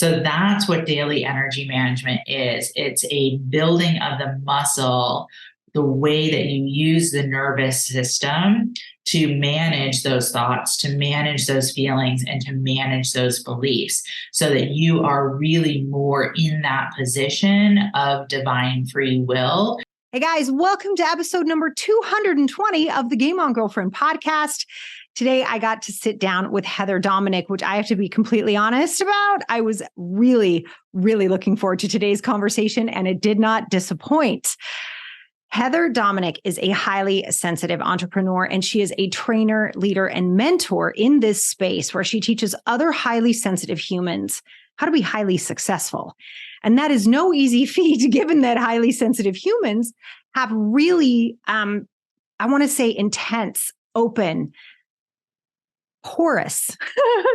So that's what daily energy management is. It's a building of the muscle, the way that you use the nervous system to manage those thoughts, to manage those feelings, and to manage those beliefs so that you are really more in that position of divine free will. Hey guys, welcome to episode number 220 of the Game On Girlfriend podcast. Today, I got to sit down with Heather Dominick, which I have to be completely honest about. I was really looking forward to today's conversation, and it did not disappoint. Heather Dominick is a highly sensitive entrepreneur, and she is a trainer, leader, and mentor in this space where she teaches other highly sensitive humans how to be highly successful. And that is no easy feat, given that highly sensitive humans have really, I want to say, intense, open, porous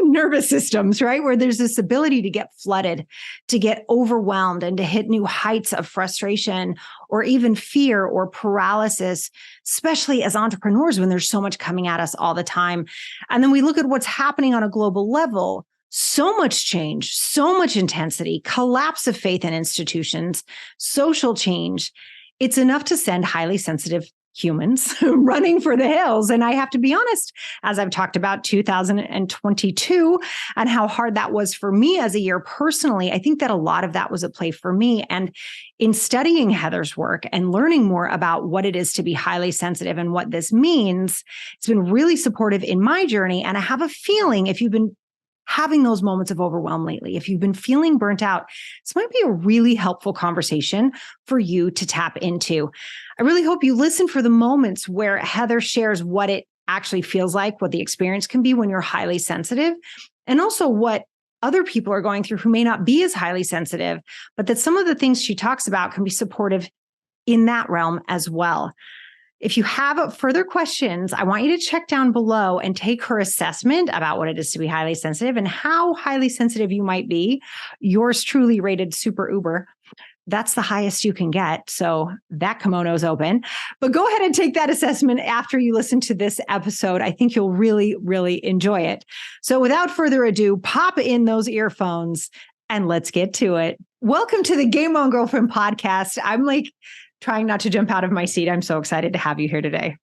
nervous systems, right? Where there's this ability to get flooded, to get overwhelmed, and to hit new heights of frustration or even fear or paralysis, especially as entrepreneurs when there's so much coming at us all the time. And then we look at what's happening on a global level. So much change, so much intensity, collapse of faith in institutions, social change. It's enough to send highly sensitive humans running for the hills. And I have to be honest, as I've talked about 2022 and how hard that was for me as a year personally, I think that a lot of that was a play for me. And in studying Heather's work and learning more about what it is to be highly sensitive and what this means, it's been really supportive in my journey. And I have a feeling if you've been having those moments of overwhelm lately, if you've been feeling burnt out, this might be a really helpful conversation for you to tap into. I really hope you listen for the moments where Heather shares what it actually feels like, what the experience can be when you're highly sensitive, and also what other people are going through who may not be as highly sensitive, but that some of the things she talks about can be supportive in that realm as well. If you have further questions, I want you to check down below and take her assessment about what it is to be highly sensitive and how highly sensitive you might be. Yours truly rated super uber. That's the highest you can get. So that kimono's open. But go ahead and take that assessment after you listen to this episode. I think you'll really enjoy it. So without further ado, pop in those earphones and let's get to it. Welcome to the Game On Girlfriend podcast. I'm trying not to jump out of my seat. I'm so excited to have you here today.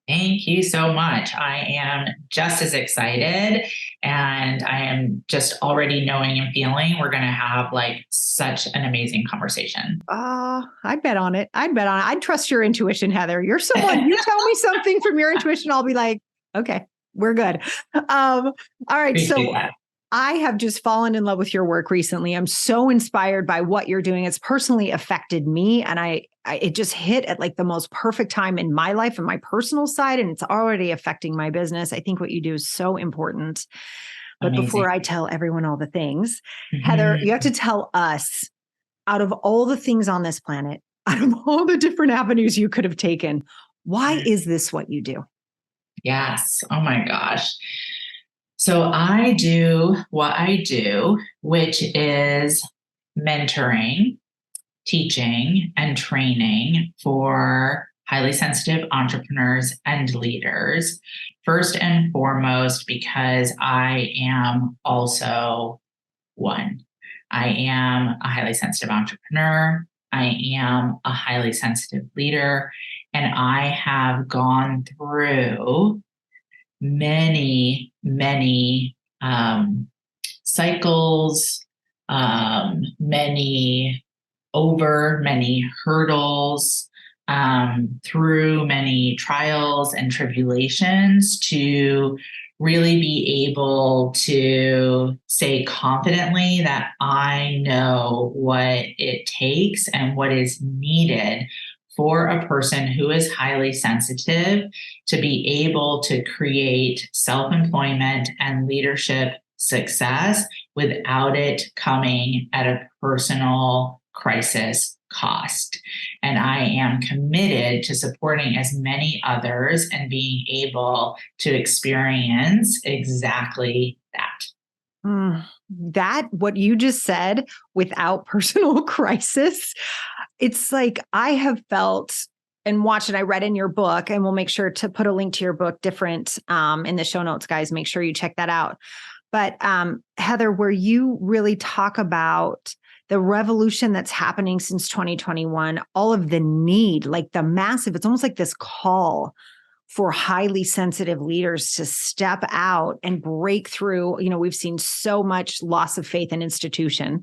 Thank you so much. I am just as excited, and I am just already knowing and feeling we're going to have such an amazing conversation. I bet on it. I'd trust your intuition, Heather. You're someone, you tell me something from your intuition, I'll be like, okay, we're good. All right. Appreciate that. I have just fallen in love with your work recently. I'm so inspired by what you're doing. It's personally affected me. And it just hit at the most perfect time in my life and my personal side. And it's already affecting my business. I think what you do is so important. But Amazing. Before I tell everyone all the things, Heather, you have to tell us, out of all the things on this planet, out of all the different avenues you could have taken, why is this what you do? Yes. Oh my gosh. So I do what I do, which is mentoring, teaching, and training for highly sensitive entrepreneurs and leaders. First and foremost, because I am also one. I am a highly sensitive entrepreneur. I am a highly sensitive leader, and I have gone through many cycles, many hurdles, through many trials and tribulations to really be able to say confidently that I know what it takes and what is needed for a person who is highly sensitive to be able to create self-employment and leadership success without it coming at a personal crisis cost. And I am committed to supporting as many others and being able to experience exactly that. That, what you just said, without personal crisis, it's I have felt and watched, and I read in your book, and we'll make sure to put a link to your book, Different, in the show notes, guys. Make sure you check that out. But Heather, where you really talk about the revolution that's happening since 2021, all of the need, like the massive, it's almost like this call for highly sensitive leaders to step out and break through. We've seen so much loss of faith in institution,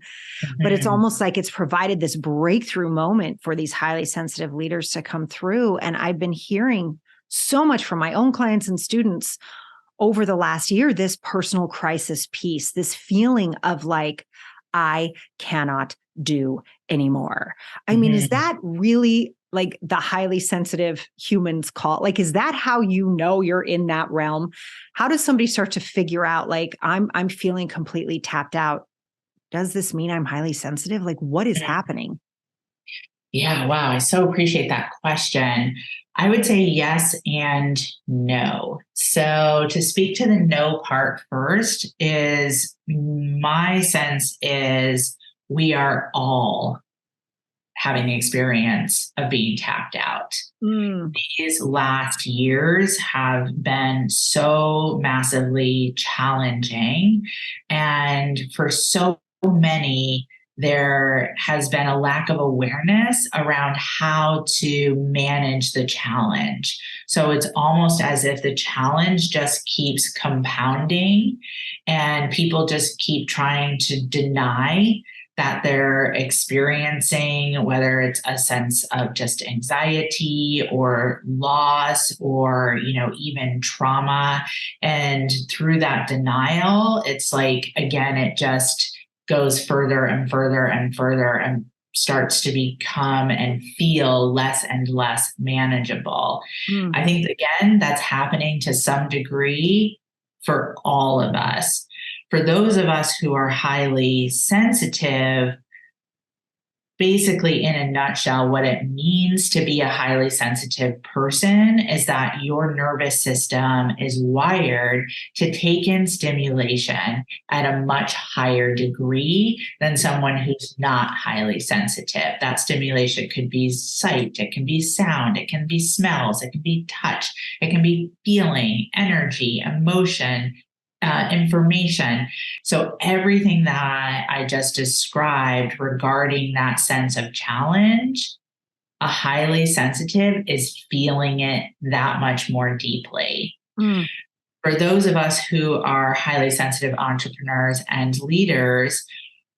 but it's almost like it's provided this breakthrough moment for these highly sensitive leaders to come through. And I've been hearing so much from my own clients and students over the last year, this personal crisis piece, this feeling of like, I cannot do anymore. I mean, is that really like the highly sensitive humans call? Like, is that how you know you're in that realm? How does somebody start to figure out, like, I'm feeling completely tapped out? Does this mean I'm highly sensitive? Like, what is happening? Yeah, wow. I so appreciate that question. I would say yes and no. So to speak to the no part first, is my sense is we are all having the experience of being tapped out. These last years have been so massively challenging. And for so many, there has been a lack of awareness around how to manage the challenge. So it's almost as if the challenge just keeps compounding and people just keep trying to deny that they're experiencing, whether it's a sense of just anxiety or loss or, even trauma. And through that denial, it's like, again, it just goes further and further and further and starts to become and feel less and less manageable. I think, again, that's happening to some degree for all of us. For those of us who are highly sensitive, basically, in a nutshell, what it means to be a highly sensitive person is that your nervous system is wired to take in stimulation at a much higher degree than someone who's not highly sensitive. That stimulation could be sight, it can be sound, it can be smells, it can be touch, it can be feeling, energy, emotion, information. So everything that I just described regarding that sense of challenge, a highly sensitive is feeling it that much more deeply. For those of us who are highly sensitive entrepreneurs and leaders,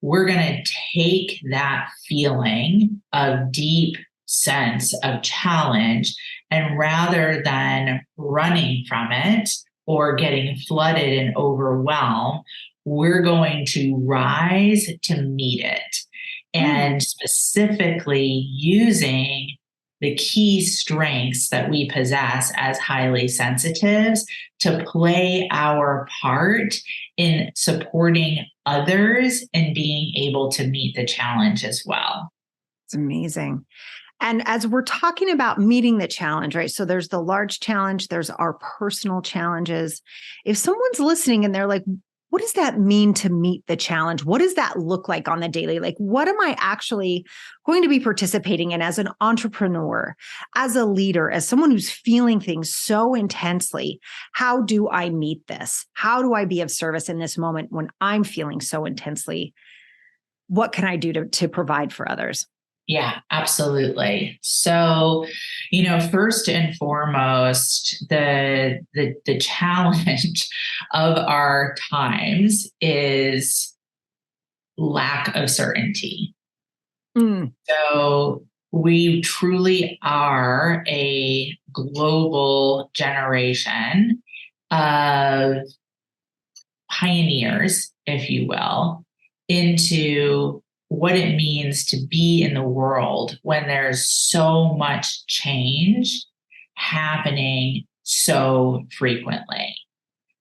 we're going to take that feeling of deep sense of challenge, and rather than running from it or getting flooded and overwhelmed, we're going to rise to meet it. And specifically using the key strengths that we possess as highly sensitives to play our part in supporting others and being able to meet the challenge as well. It's amazing. And as we're talking about meeting the challenge, right? So there's the large challenge, there's our personal challenges. If someone's listening and they're like, what does that mean to meet the challenge? What does that look like on the daily? Like, what am I actually going to be participating in as an entrepreneur, as a leader, as someone who's feeling things so intensely? How do I meet this? How do I be of service in this moment when I'm feeling so intensely? What can I do to provide for others? Yeah, absolutely. So, first and foremost, the challenge of our times is lack of certainty. So we truly are a global generation of pioneers, if you will, into what it means to be in the world when there's so much change happening so frequently.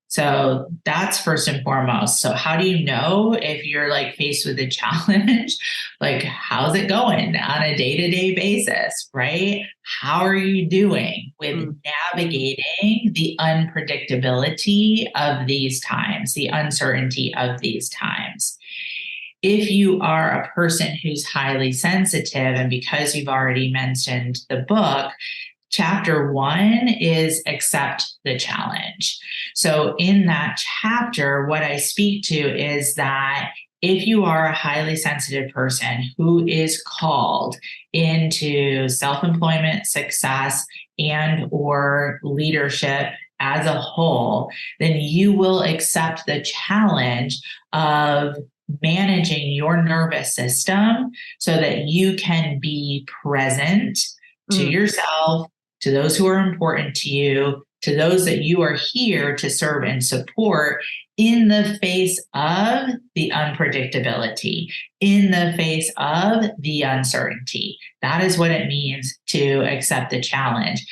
So that's first and foremost. So how do you know if you're like faced with a challenge? Like, how's it going on a day-to-day basis, right? How are you doing with navigating the unpredictability of these times, the uncertainty of these times? If you are a person who's highly sensitive, and because you've already mentioned the book, chapter 1 is accept the challenge. So in that chapter, what I speak to is that if you are a highly sensitive person who is called into self-employment success and or leadership as a whole, then you will accept the challenge of managing your nervous system so that you can be present to yourself, to those who are important to you, to those that you are here to serve and support in the face of the unpredictability, in the face of the uncertainty. That is what it means to accept the challenge.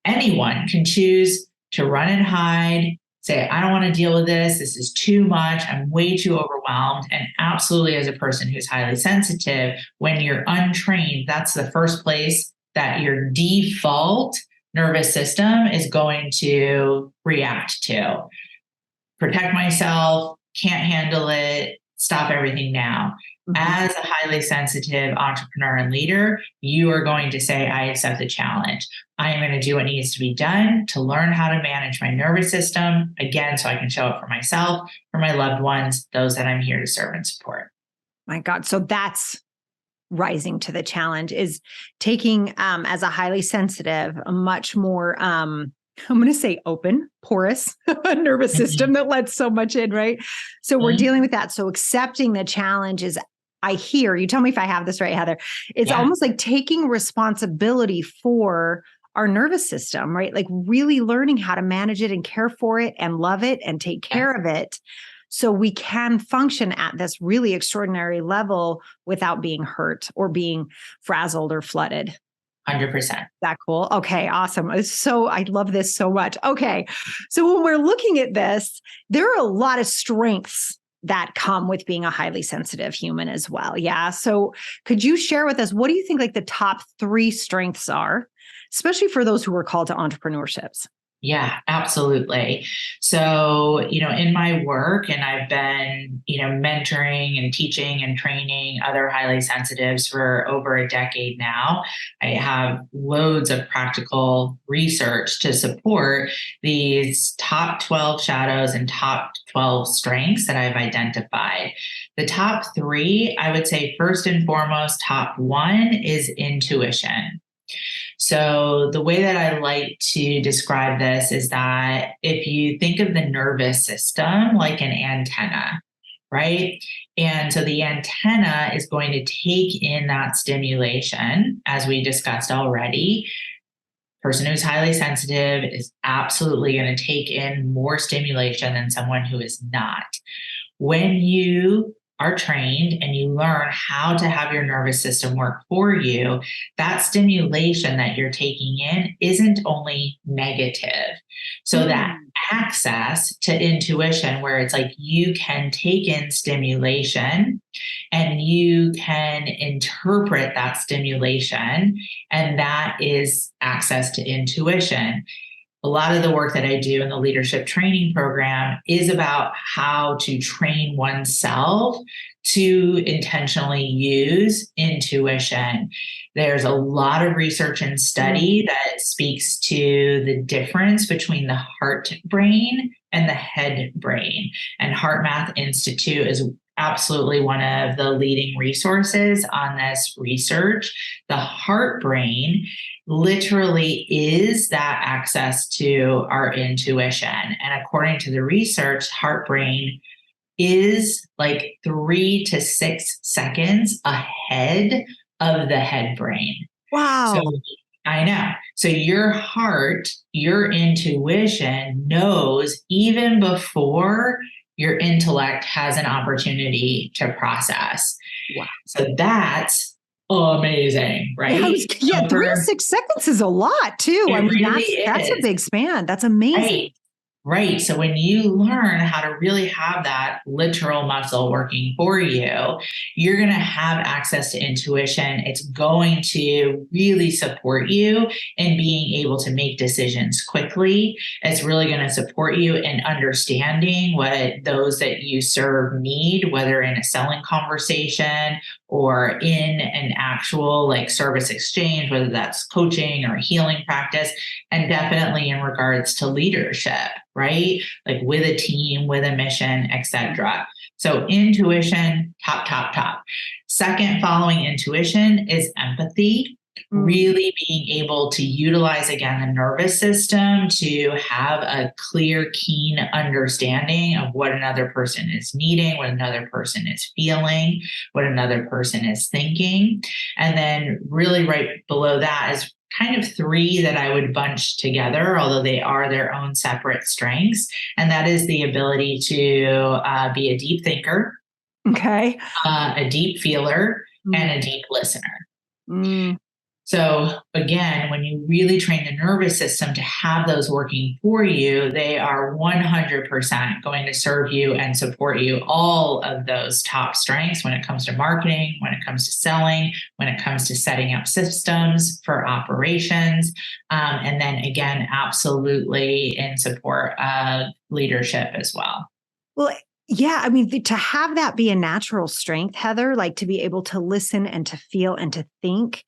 Anyone can choose to run and hide, say, I don't want to deal with this. This is too much. I'm way too overwhelmed. And absolutely, as a person who's highly sensitive, when you're untrained, that's the first place that your default nervous system is going to react to. Protect myself, can't handle it, stop everything now. As a highly sensitive entrepreneur and leader, you are going to say, I accept the challenge. I am going to do what needs to be done to learn how to manage my nervous system, again, so I can show up for myself, for my loved ones, those that I'm here to serve and support. My God. So that's rising to the challenge, is taking, as a highly sensitive, a much more, I'm going to say open, porous nervous system that lets so much in, right? So we're dealing with that. So accepting the challenge is, I hear, you tell me if I have this right, Heather, it's almost like taking responsibility for our nervous system, right? Like really learning how to manage it and care for it and love it and take care of it, so we can function at this really extraordinary level without being hurt or being frazzled or flooded. 100%. Is that cool? Okay, awesome. I love this so much. Okay. So when we're looking at this, there are a lot of strengths that come with being a highly sensitive human as well. Yeah. So could you share with us, what do you think like the top 3 strengths are, especially for those who are called to entrepreneurships? Yeah, absolutely. So, in my work, and I've been, mentoring and teaching and training other highly sensitives for over a decade now. I have loads of practical research to support these top 12 shadows and top 12 strengths that I've identified. The top 3, I would say first and foremost, top 1 is intuition. So the way that I like to describe this is that if you think of the nervous system like an antenna, right? And so the antenna is going to take in that stimulation, as we discussed already. Person who's highly sensitive is absolutely going to take in more stimulation than someone who is not. When you are trained and you learn how to have your nervous system work for you, that stimulation that you're taking in isn't only negative. So that access to intuition, where it's like you can take in stimulation and you can interpret that stimulation, and that is access to intuition. A lot of the work that I do in the leadership training program is about how to train oneself to intentionally use intuition. There's a lot of research and study that speaks to the difference between the heart brain and the head brain. And Heart Math Institute is absolutely one of the leading resources on this research. The heart brain literally is that access to our intuition. And according to the research, heart brain is like 3 to 6 seconds ahead of the head brain. Wow. So I know. So your heart, your intuition knows even before your intellect has an opportunity to process. Wow. So that's amazing, right? Yeah, 3 to 6 seconds is a lot too. I mean, really that's a big span. That's amazing. Right. Right. So when you learn how to really have that literal muscle working for you, you're going to have access to intuition. It's going to really support you in being able to make decisions quickly. It's really going to support you in understanding what those that you serve need, whether in a selling conversation or in an actual like service exchange, whether that's coaching or healing practice, and definitely in regards to leadership, right? Like with a team, with a mission, etc. So intuition, top, top, top. Second, following intuition is empathy. Really being able to utilize again the nervous system to have a clear, keen understanding of what another person is needing, what another person is feeling, what another person is thinking. And then really right below that is kind of three that I would bunch together, although they are their own separate strengths. And that is the ability to be a deep thinker, Okay. a deep feeler, and a deep listener. So again, when you really train the nervous system to have those working for you, they are 100% going to serve you and support you. All of those top strengths when it comes to marketing, when it comes to selling, when it comes to setting up systems for operations. And then again, absolutely in support of leadership as well. Well, yeah, I mean, to have that be a natural strength, Heather, like to be able to listen and to feel and to think.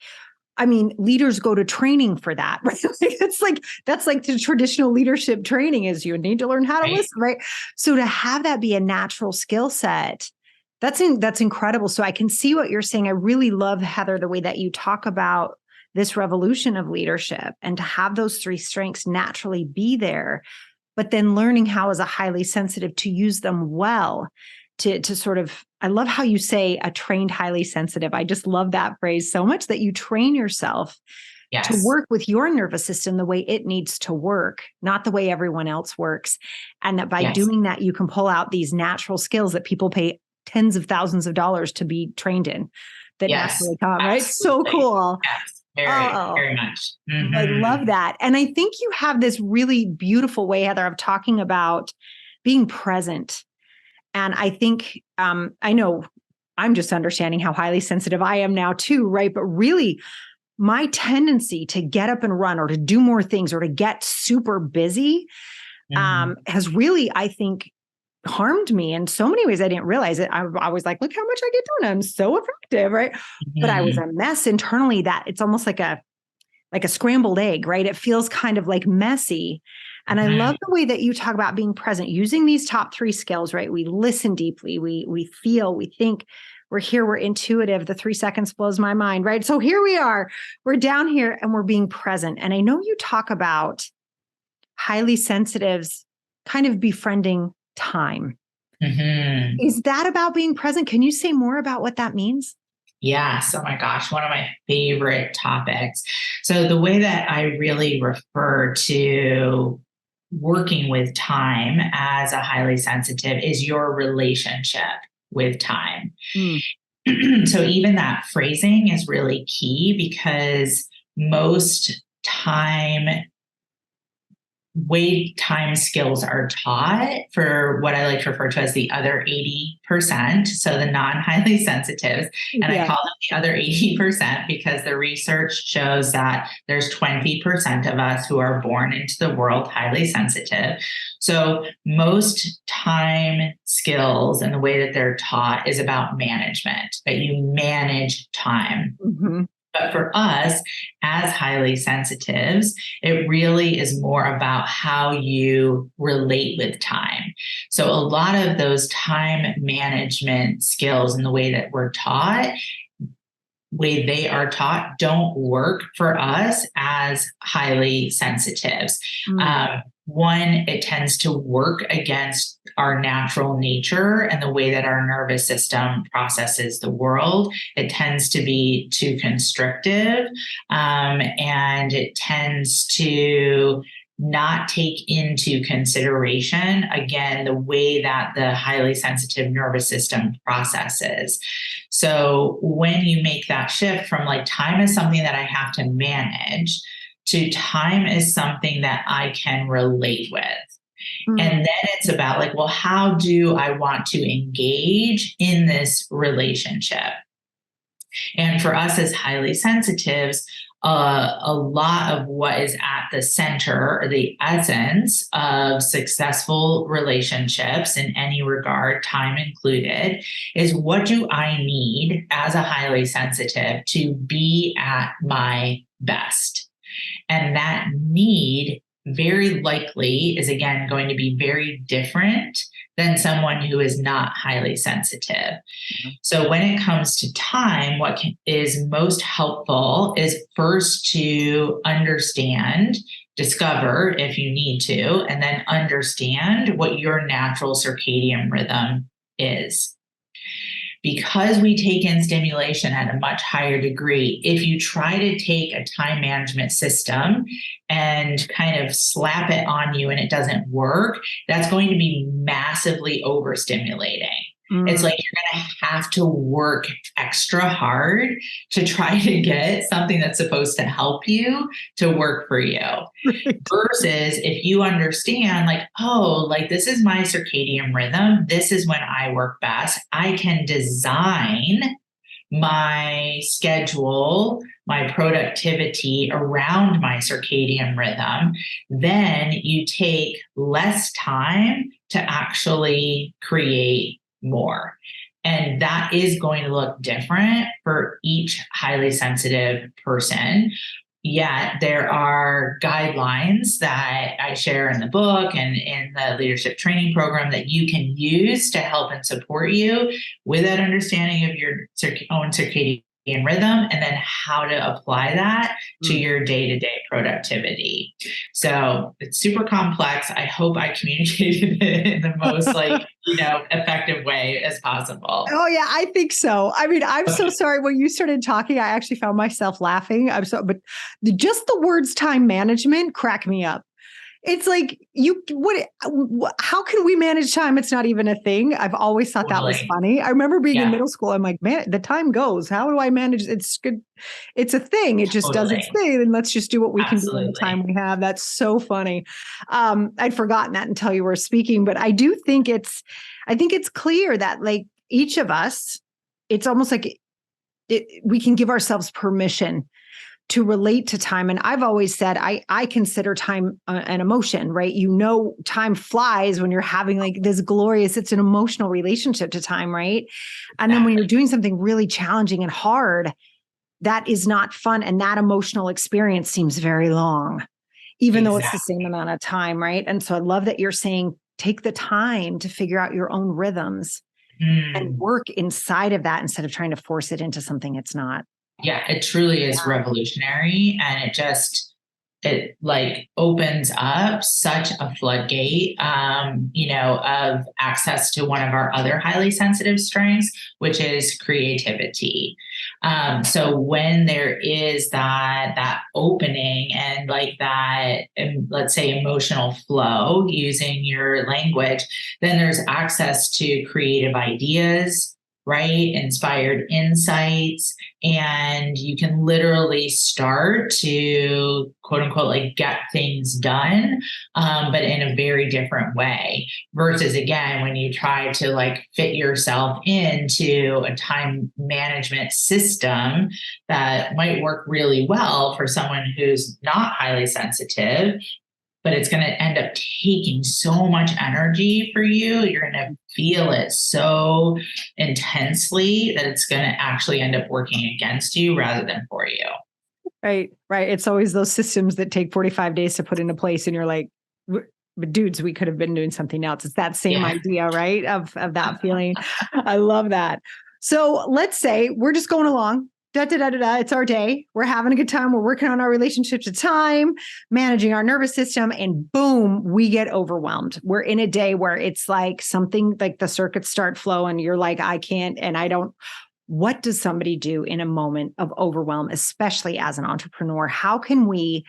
I mean, leaders go to training for that, right? It's like, that's like the traditional leadership training is you need to learn how to listen, right? So to have that be a natural skill set, that's incredible. So I can see what you're saying. I really love, Heather, the way that you talk about this revolution of leadership and to have those three strengths naturally be there, but then learning how as a highly sensitive to use them well to sort of, I love how you say a trained highly sensitive. I just love that phrase so much, that you train yourself to work with your nervous system the way it needs to work, not the way everyone else works. And that by doing that, you can pull out these natural skills that people pay tens of thousands of dollars to be trained in that naturally come, right? So cool. Yes. Very much. Mm-hmm. I love that. And I think you have this really beautiful way, Heather, of talking about being present. And I think, I know I'm just understanding how highly sensitive I am now too, right? But really my tendency to get up and run or to do more things or to get super busy has really, I think, harmed me in so many ways. I didn't realize it. I was like, look how much I get done. I'm so effective, right? But I was a mess internally, that it's almost like a scrambled egg, right? It feels kind of like messy. And I love the way that you talk about being present, using these top three skills, right? We listen deeply, we feel, we think, we're here, we're intuitive. The 3 seconds blows my mind, right? So here we are, we're down here and we're being present. And I know you talk about highly sensitives kind of befriending time. Is that about being present? Can you say more about what that means? Yes. Oh my gosh. One of my favorite topics. So the way that I really refer to working with time as a highly sensitive is your relationship with time. So even that phrasing is really key, because most time skills are taught for what I like to refer to as the other 80%. So the non-highly sensitives. And I call them the other 80% because the research shows that there's 20% of us who are born into the world highly sensitive. So most time skills and the way that they're taught is about management, that you manage time. But for us as highly sensitives, it really is more about how you relate with time. So a lot of those time management skills and the way that we're taught, way they are taught, don't work for us as highly sensitives. One, it tends to work against our natural nature and the way that our nervous system processes the world. It tends to be too constrictive, and it tends to not take into consideration, again, the way that the highly sensitive nervous system processes. So when you make that shift from like time is something that I have to manage to time is something that I can relate with. And Mm. then it's about like, well, how do I want to engage in this relationship? And for us as highly sensitives, a lot of what is at the center or the essence of successful relationships in any regard, time included, is what do I need as a highly sensitive to be at my best? And that need very likely is again going to be very different than someone who is not highly sensitive. So when it comes to time, is most helpful is first to understand, discover if you need to, and then understand what your natural circadian rhythm is. Because we take in stimulation at a much higher degree, if you try to take a time management system and kind of slap it on you and it doesn't work, that's going to be massively overstimulating. It's like you're going to have to work extra hard to try to get something that's supposed to help you to work for you. Right. Versus if you understand, like, oh, like this is my circadian rhythm, this is when I work best, I can design my schedule, my productivity around my circadian rhythm, then you take less time to actually create more. And that is going to look different for each highly sensitive person. Yet there are guidelines that I share in the book and in the leadership training program that you can use to help and support you with that understanding of your own circadian rhythm and then how to apply that to your day-to-day productivity. So it's super complex. I hope I communicated it in the most effective way as possible. Oh yeah, I think so. I mean, I'm so sorry. When you started talking, I actually found myself laughing. But just the words time management crack me up. It's like how can we manage time? It's not even a thing. I've always thought that was funny. I remember being in middle school. I'm like, man, the time goes. How do I manage? It's good. It's a thing. It just does its thing. And let's just do what we can do in the time we have. That's so funny. I'd forgotten that until you were speaking, but I do think it's clear that like each of us, it's almost like we can give ourselves permission to relate to time. And I've always said, I consider time an emotion, right? Time flies when you're having like this glorious, it's an emotional relationship to time, right? And then when you're doing something really challenging and hard, that is not fun. And that emotional experience seems very long, even though it's the same amount of time, right? And so I love that you're saying, take the time to figure out your own rhythms and work inside of that instead of trying to force it into something it's not. Yeah, it truly is revolutionary. And it like opens up such a floodgate, of access to one of our other highly sensitive strengths, which is creativity. So when there is that opening and like that, let's say emotional flow using your language, then there's access to creative ideas, right? Inspired insights. And you can literally start to quote unquote, like get things done, but in a very different way versus again, when you try to like fit yourself into a time management system that might work really well for someone who's not highly sensitive, but it's going to end up taking so much energy for you. You're going to feel it so intensely that it's going to actually end up working against you rather than for you. Right. It's always those systems that take 45 days to put into place. And you're like, but dudes, we could have been doing something else. It's that same idea, right? Of that feeling. I love that. So let's say we're just going along. It's our day. We're having a good time. We're working on our relationship to time, managing our nervous system, and boom, we get overwhelmed. We're in a day where it's like something like the circuits start flowing. You're like, I can't, and I don't. What does somebody do in a moment of overwhelm, especially as an entrepreneur? How can we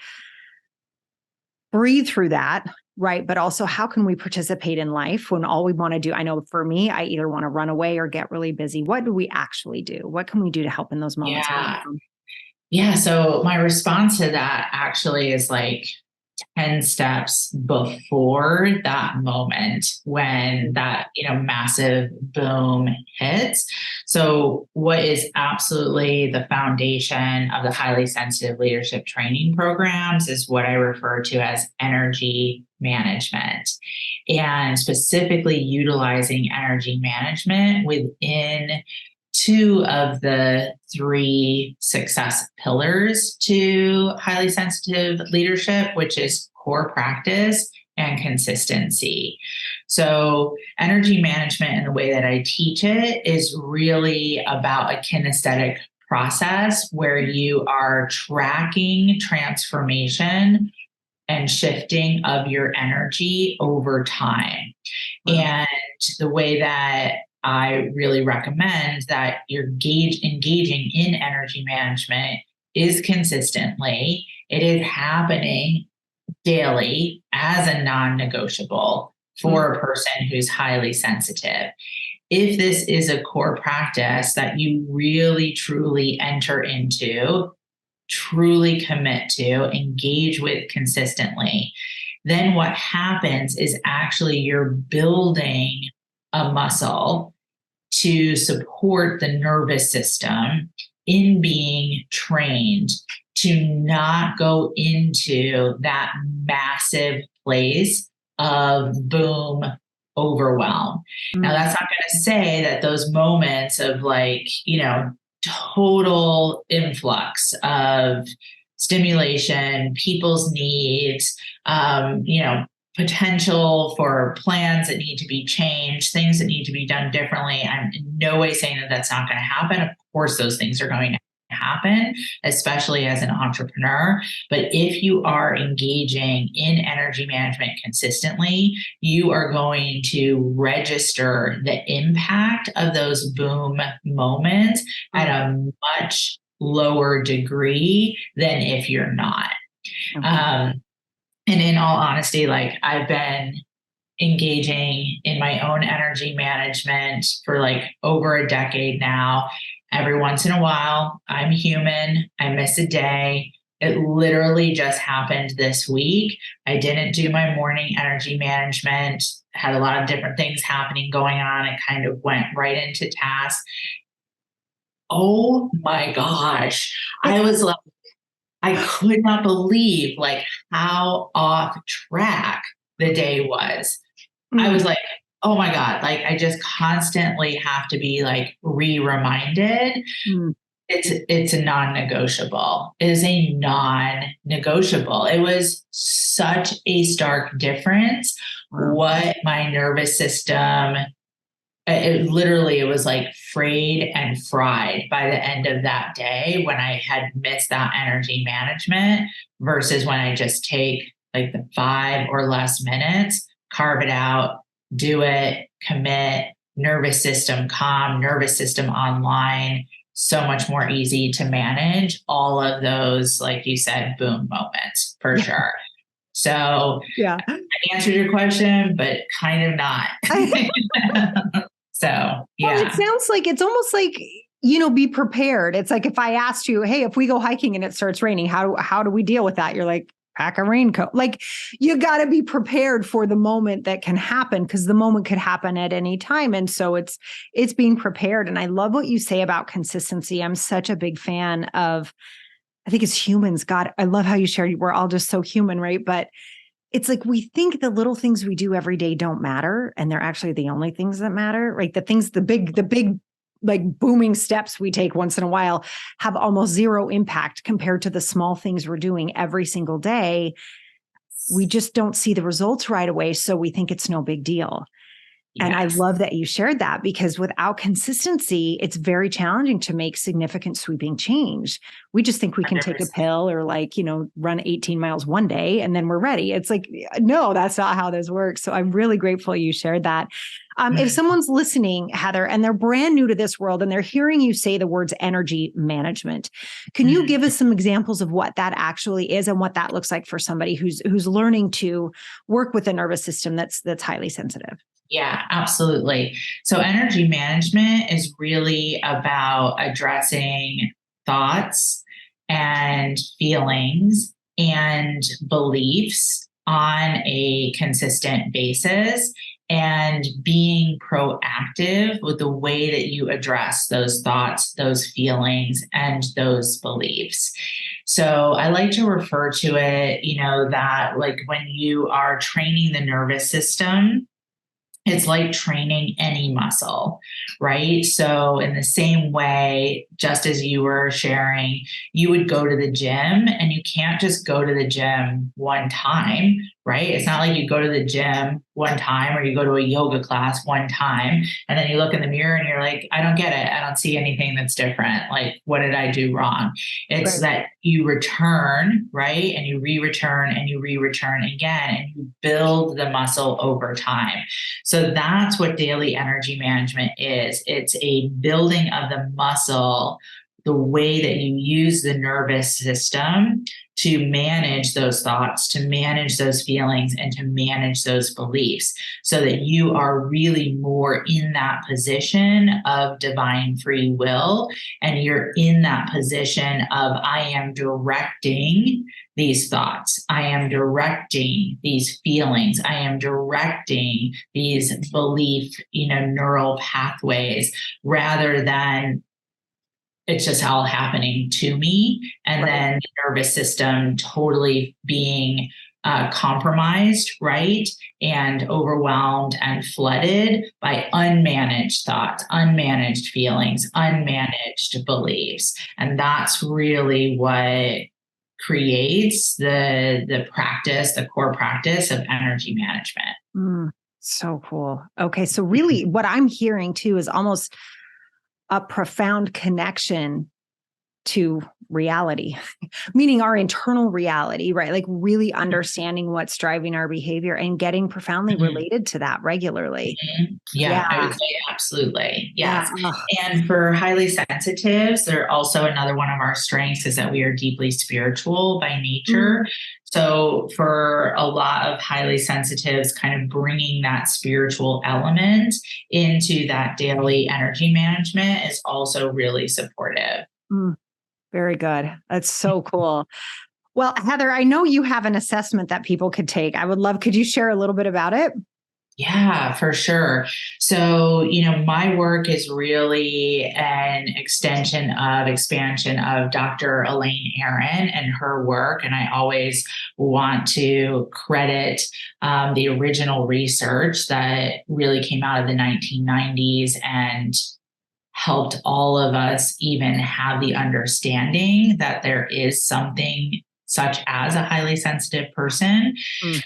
breathe through that? Right. But also, how can we participate in life when all we want to do? I know for me, I either want to run away or get really busy. What do we actually do? What can we do to help in those moments? Yeah. So my response to that actually is like, 10 steps before that moment when that, massive boom hits. So what is absolutely the foundation of the highly sensitive leadership training programs is what I refer to as energy management, and specifically utilizing energy management within two of the three success pillars to highly sensitive leadership, which is core practice and consistency. So, energy management and the way that I teach it is really about a kinesthetic process where you are tracking transformation and shifting of your energy over time. Wow. And the way that I really recommend that you're engaging in energy management is consistently. It is happening daily as a non-negotiable for a person who's highly sensitive. If this is a core practice that you really, truly enter into, truly commit to, engage with consistently, then what happens is actually you're building a muscle to support the nervous system in being trained to not go into that massive place of boom overwhelm. Now, that's not going to say that those moments of total influx of stimulation, people's needs, potential for plans that need to be changed, things that need to be done differently. I'm in no way saying that that's not going to happen. Of course, those things are going to happen, especially as an entrepreneur. But if you are engaging in energy management consistently, you are going to register the impact of those boom moments at a much lower degree than if you're not. Okay. And in all honesty, I've been engaging in my own energy management for over a decade now. Every once in a while, I'm human. I miss a day. It literally just happened this week. I didn't do my morning energy management, had a lot of different things going on. It kind of went right into task. Oh my gosh. I was like, I could not believe how off track the day was. I was like, oh my God, I just constantly have to be re-reminded. It's a non-negotiable. It is a non-negotiable. It was such a stark difference. What my nervous system, it was frayed and fried by the end of that day when I had missed that energy management versus when I just take the 5 or less minutes, carve it out, do it, commit, nervous system calm, nervous system online, so much more easy to manage all of those, like you said, boom moments for sure. So I answered your question, but kind of not. So, yeah. Well, it sounds like it's almost like, be prepared. It's like if I asked you, hey, if we go hiking and it starts raining, how do we deal with that? You're like, pack a raincoat. You got to be prepared for the moment that can happen because the moment could happen at any time. And so it's being prepared. And I love what you say about consistency. I'm such a big fan of, I think as humans, God, I love how you shared, we're all just so human, right? But it's like we think the little things we do every day don't matter, and they're actually the only things that matter, right? The big booming steps we take once in a while have almost zero impact compared to the small things we're doing every single day. We just don't see the results right away, so we think it's no big deal. Yes. And I love that you shared that because without consistency, it's very challenging to make significant sweeping change. We just think we can 100%. Take a pill or run 18 miles one day and then we're ready. It's no, that's not how this works. So I'm really grateful you shared that. If someone's listening, Heather, and they're brand new to this world and they're hearing you say the words energy management, can you give us some examples of what that actually is and what that looks like for somebody who's learning to work with a nervous system that's highly sensitive? Yeah, absolutely. So energy management is really about addressing thoughts and feelings and beliefs on a consistent basis, and being proactive with the way that you address those thoughts, those feelings, and those beliefs. So I like to refer to it, that like when you are training the nervous system, it's like training any muscle, right? So, in the same way, just as you were sharing, you would go to the gym and you can't just go to the gym one time, right? It's not like you go to the gym one time or you go to a yoga class one time and then you look in the mirror and you're like, I don't get it. I don't see anything that's different. Like, what did I do wrong? It's that you return, right? And you re-return and you re-return again, and you build the muscle over time. So that's what daily energy management is. It's a building of the muscle, the way that you use the nervous system to manage those thoughts, to manage those feelings, and to manage those beliefs, so that you are really more in that position of divine free will. And you're in that position of, I am directing these thoughts. I am directing these feelings. I am directing these belief, neural pathways, rather than it's just all happening to me. And then the nervous system totally being compromised, right? And overwhelmed and flooded by unmanaged thoughts, unmanaged feelings, unmanaged beliefs. And that's really what creates the practice, the core practice of energy management. So cool. Okay. So really what I'm hearing too is almost a profound connection to reality, meaning our internal reality, right? Like really understanding what's driving our behavior and getting profoundly related to that regularly. Yeah, I would say absolutely. Yes. And for highly sensitives, they're also another one of our strengths is that we are deeply spiritual by nature. So for a lot of highly sensitives, kind of bringing that spiritual element into that daily energy management is also really supportive. Very good. That's so cool. Well, Heather, I know you have an assessment that people could take. Could you share a little bit about it? Yeah, for sure. So, my work is really an expansion of Dr. Elaine Aron and her work. And I always want to credit the original research that really came out of the 1990s and helped all of us even have the understanding that there is something such as a highly sensitive person.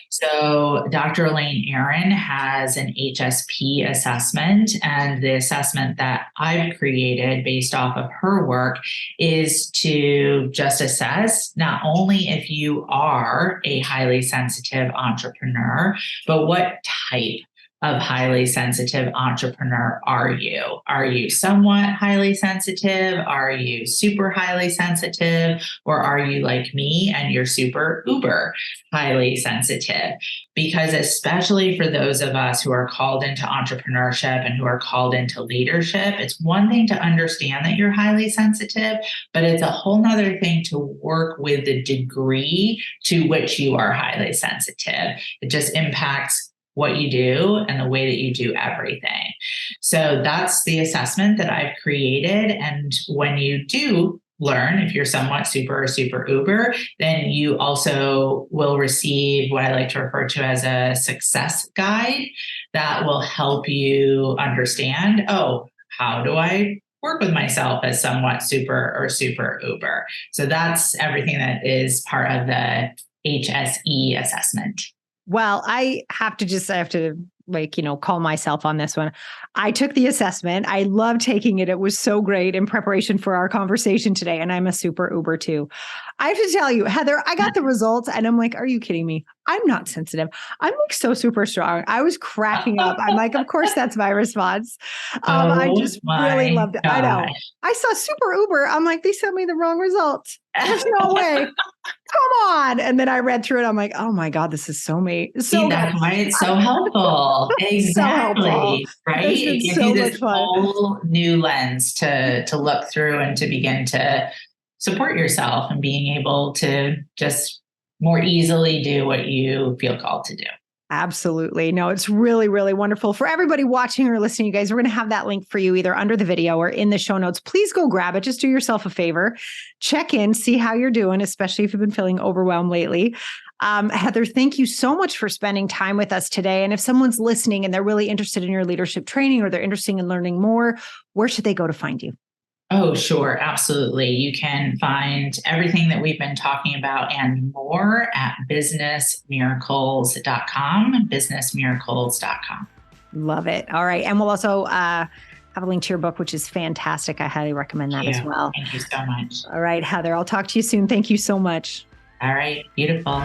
So Dr. Elaine Aron has an HSP assessment, and the assessment that I've created based off of her work is to just assess not only if you are a highly sensitive entrepreneur, but what type of highly sensitive entrepreneur are you? Are you somewhat highly sensitive? Are you super highly sensitive? Or are you like me and you're super uber highly sensitive? Because especially for those of us who are called into entrepreneurship and who are called into leadership, it's one thing to understand that you're highly sensitive, but it's a whole nother thing to work with the degree to which you are highly sensitive. It just impacts what you do and the way that you do everything. So that's the assessment that I've created. And when you do learn, if you're somewhat super or super uber, then you also will receive what I like to refer to as a success guide that will help you understand, how do I work with myself as somewhat super or super uber? So that's everything that is part of the HSE assessment. Well, I have to call myself on this one. I took the assessment. I love taking it. It was so great in preparation for our conversation today. And I'm a super uber too. I have to tell you, Heather, I got the results and I'm like, are you kidding me? I'm not sensitive. I'm like so super strong. I was cracking up. I'm like, of course, that's my response. I just really loved it. I know. I saw super uber. I'm like, they sent me the wrong results. There's no way. Come on. And then I read through it. I'm like, oh my God, this is so me. So that's why it's so helpful. Exactly. So helpful. Right. It gives you this whole new lens to look through and to begin to support yourself and being able to just more easily do what you feel called to do. Absolutely. No, it's really, really wonderful. For everybody watching or listening, you guys, we're going to have that link for you either under the video or in the show notes. Please go grab it. Just do yourself a favor. Check in, see how you're doing, especially if you've been feeling overwhelmed lately. Heather, thank you so much for spending time with us today. And if someone's listening and they're really interested in your leadership training or they're interested in learning more, where should they go to find you? Oh, sure. Absolutely. You can find everything that we've been talking about and more at businessmiracles.com, businessmiracles.com. Love it. All right. And we'll also have a link to your book, which is fantastic. I highly recommend that as well. Thank you so much. All right, Heather, I'll talk to you soon. Thank you so much. All right. Beautiful.